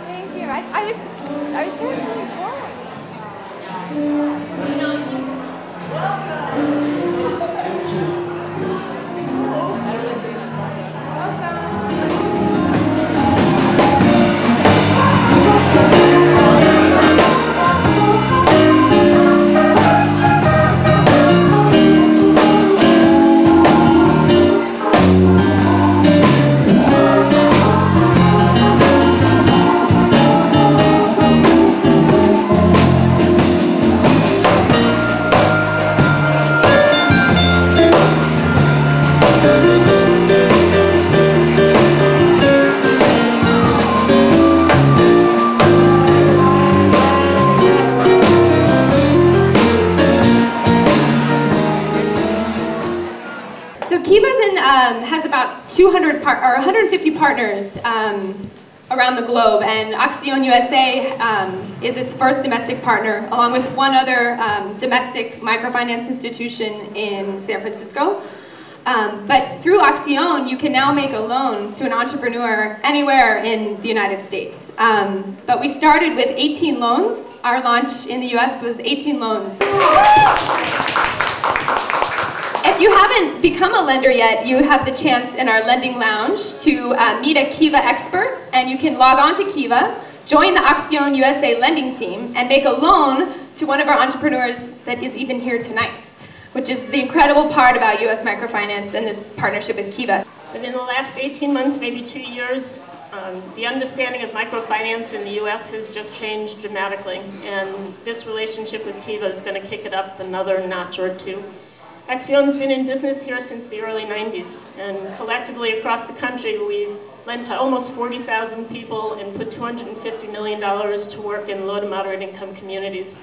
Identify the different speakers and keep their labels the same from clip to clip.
Speaker 1: thank you. I was trying to move forward.
Speaker 2: Has about 150 partners around the globe, and Acción USA is its first domestic partner, along with one other domestic microfinance institution in San Francisco. But through Acción, you can now make a loan to an entrepreneur anywhere in the United States. But we started with 18 loans. Our launch in the US was 18 loans. If you haven't become a lender yet, you have the chance in our lending lounge to meet a Kiva expert, and you can log on to Kiva, join the Acción USA lending team, and make a loan to one of our entrepreneurs that is even here tonight, which is the incredible part about US microfinance and this partnership with Kiva.
Speaker 3: But in the last 18 months, maybe 2 years, the understanding of microfinance in the US has just changed dramatically, and this relationship with Kiva is going to kick it up another notch or two. Acción's been in business here since the early 90s, and collectively across the country we've lent to almost 40,000 people and put $250 million to work in low to moderate income communities.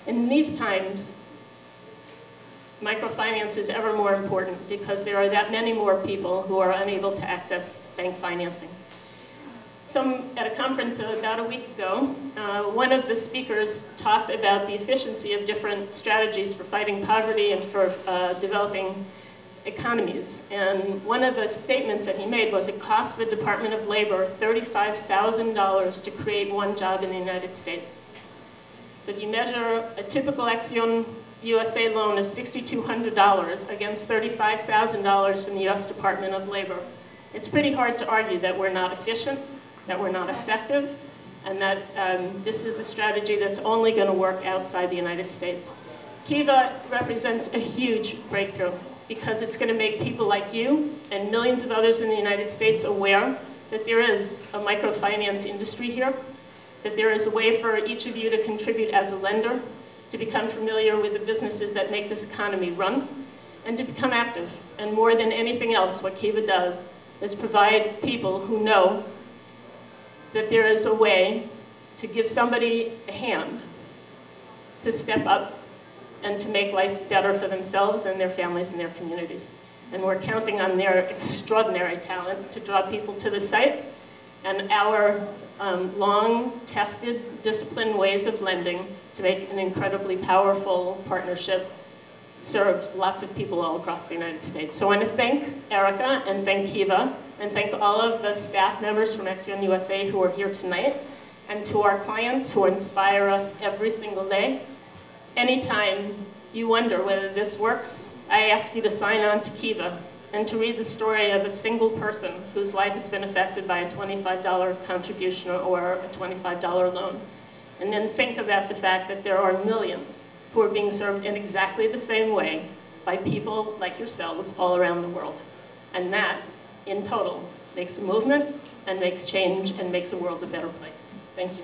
Speaker 3: In these times, microfinance is ever more important because there are that many more people who are unable to access bank financing. At a conference about a week ago, one of the speakers talked about the efficiency of different strategies for fighting poverty and for developing economies. And one of the statements that he made was it cost the Department of Labor $35,000 to create one job in the United States. So if you measure a typical Acción USA loan of $6,200 against $35,000 in the US Department of Labor, it's pretty hard to argue that we're not efficient, that we're not effective, and that this is a strategy that's only going to work outside the United States. Kiva represents a huge breakthrough because it's going to make people like you and millions of others in the United States aware that there is a microfinance industry here, that there is a way for each of you to contribute as a lender, to become familiar with the businesses that make this economy run, and to become active. And more than anything else, what Kiva does is provide people who know that there is a way to give somebody a hand to step up and to make life better for themselves and their families and their communities. And we're counting on their extraordinary talent to draw people to the site, and our long-tested, disciplined ways of lending to make an incredibly powerful partnership serve lots of people all across the United States. So I want to thank Erica and thank Kiva, and thank all of the staff members from Acción USA who are here tonight, and to our clients who inspire us every single day. Anytime you wonder whether this works, I ask you to sign on to Kiva and to read the story of a single person whose life has been affected by a $25 contribution or a $25 loan. And then think about the fact that there are millions who are being served in exactly the same way by people like yourselves all around the world. And that, in total, makes a movement and makes change and makes the world a better place. Thank you.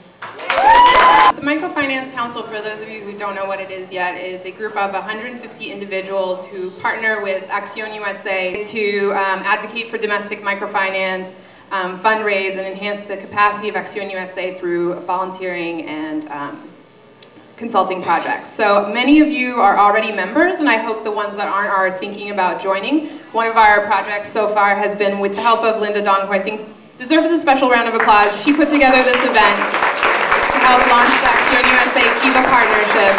Speaker 4: The Microfinance Council, for those of you who don't know what it is yet, is a group of 150 individuals who partner with Acción USA to advocate for domestic microfinance, fundraise, and enhance the capacity of Acción USA through volunteering and consulting projects. So many of you are already members, and I hope the ones that aren't are thinking about joining. One of our projects so far has been with the help of Linda Dong, who I think deserves a special round of applause. She put together this event to help launch the Acción USA Kiva partnership.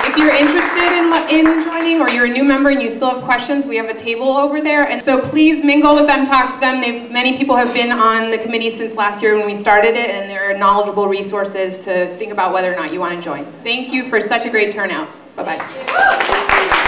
Speaker 4: If you're interested in joining, or you're a new member and you still have questions, we have a table over there. And so please mingle with them, talk to them. Many people have been on the committee since last year when we started it, and there are knowledgeable resources to think about whether or not you want to join. Thank you for such a great turnout. Bye-bye.